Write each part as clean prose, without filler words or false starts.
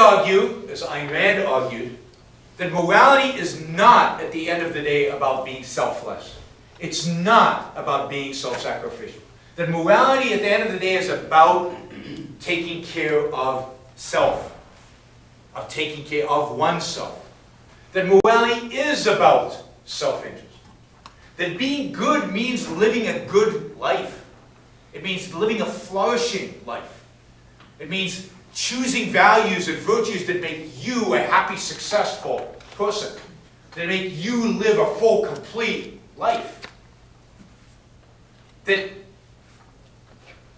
argue, as Ayn Rand argued, that morality is not, at the end of the day, about being selfless. It's not about being self-sacrificial. That morality, at the end of the day, is about taking care of self, of taking care of oneself. That morality is about self-interest. That being good means living a good life. It means living a flourishing life. It means choosing values and virtues that make you a happy, successful person. That make you live a full, complete life. That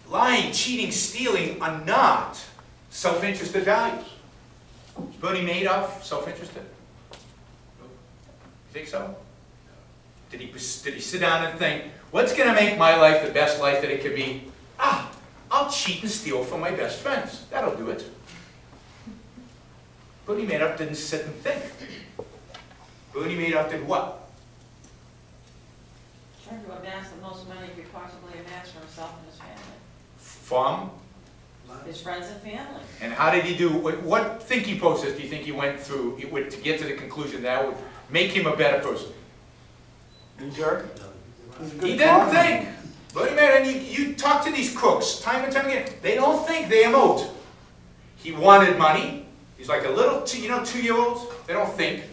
lying, cheating, stealing are not self-interested values. Is Bernie Madoff self-interested? You think so? Did he sit down and think, what's going to make my life the best life that it could be? I'll cheat and steal from my best friends. That'll do it. Bernie Madoff didn't sit and think. Bernie Madoff did what? Trying to amass the most money he could possibly amass for himself and his family. From? His friends and family. And how did he do? What thinking process do you think he went through to get to the conclusion that would make him a better person? He didn't think. Bernie Madoff, you talk to these crooks time and time again. They don't think, they emote. He wanted money. He's like a little, 2-year-olds. They don't think.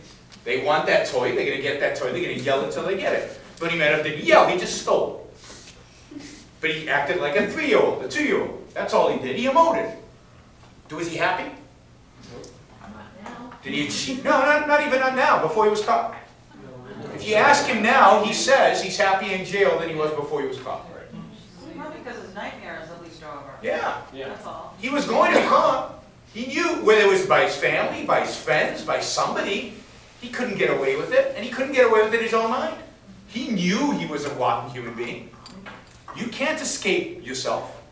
They want that toy. They're going to get that toy. They're going to yell until they get it. Bernie Madoff didn't yell. He just stole it. But he acted like a 3-year-old, a 2-year-old. That's all he did. He emoted. Was he happy? Not now. Did he achieve? No, not even now, before he was caught. If you ask him now, he says he's happier in jail than he was before he was caught. Probably because his nightmare is at least over. Yeah. That's all. He was going to be caught. He knew whether it was by his family, by his friends, by somebody, he couldn't get away with it, and he couldn't get away with it in his own mind. He knew he was a rotten human being. You can't escape yourself.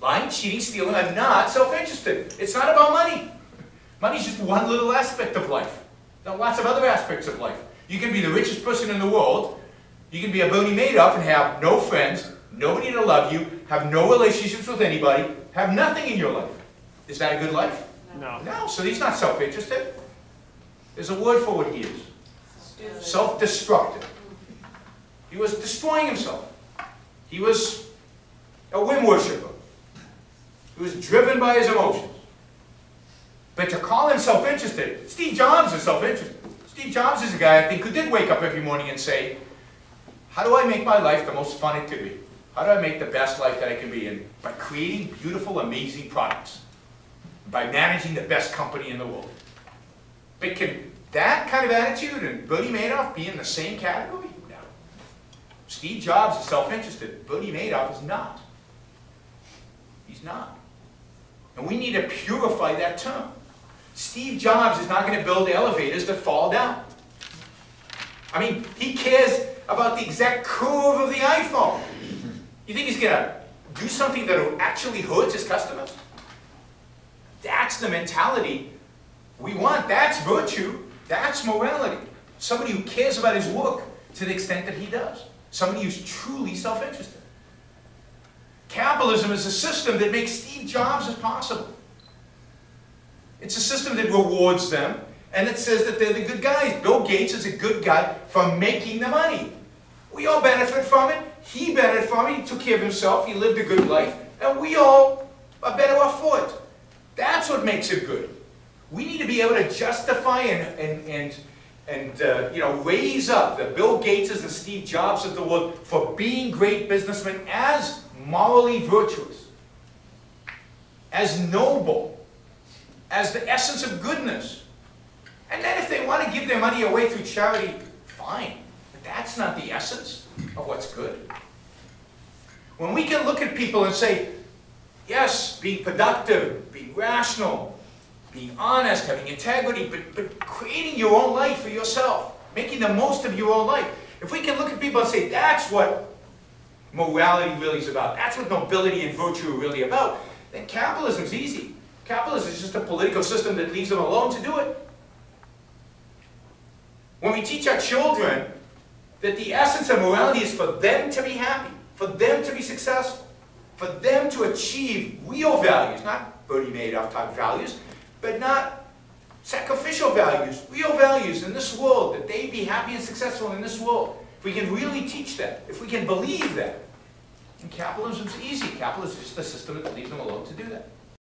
Lying, cheating, stealing are not self-interested. It's not about money. Money's just one little aspect of life. There are lots of other aspects of life. You can be the richest person in the world. You can be a Bernie Madoff and have no friends, nobody to love you, have no relationships with anybody, have nothing in your life. Is that a good life? No. No, so he's not self-interested. There's a word for what he is. Self-destructive. He was destroying himself. He was a whim worshiper. He was driven by his emotions. But to call him self-interested, Steve Jobs is self-interested. Steve Jobs is a guy, I think, who did wake up every morning and say, how do I make my life the most fun it could be? How do I make the best life that I can be? And by creating beautiful, amazing products. By managing the best company in the world. But can that kind of attitude and Bernie Madoff be in the same category? No. Steve Jobs is self-interested. Bernie Madoff is not. He's not. And we need to purify that term. Steve Jobs is not going to build elevators that fall down. I mean, he cares about the exact curve of the iPhone. You think he's going to do something that will actually hurt his customers? That's the mentality we want. That's virtue. That's morality. Somebody who cares about his work to the extent that he does. Somebody who's truly self-interested. Capitalism is a system that makes Steve Jobs as possible. It's a system that rewards them, and it says that they're the good guys. Bill Gates is a good guy for making the money. We all benefit from it. He benefited from it. He took care of himself. He lived a good life. And we all are better off for it. That's what makes it good. We need to be able to justify and raise up the Bill Gateses and Steve Jobs of the world for being great businessmen as morally virtuous, as noble, as the essence of goodness. And then if they want to give their money away through charity, fine. But that's not the essence of what's good. When we can look at people and say, yes, being productive, being rational, being honest, having integrity, but creating your own life for yourself, making the most of your own life. If we can look at people and say, that's what morality really is about, that's what nobility and virtue are really about, then capitalism is easy. Capitalism is just a political system that leaves them alone to do it. When we teach our children that the essence of morality is for them to be happy, for them to be successful, for them to achieve real values, not Bernie Madoff type values, but not sacrificial values, real values in this world, that they be happy and successful in this world. If we can really teach that, if we can believe that, and capitalism's easy. Capitalism is just a system that leaves them alone to do that.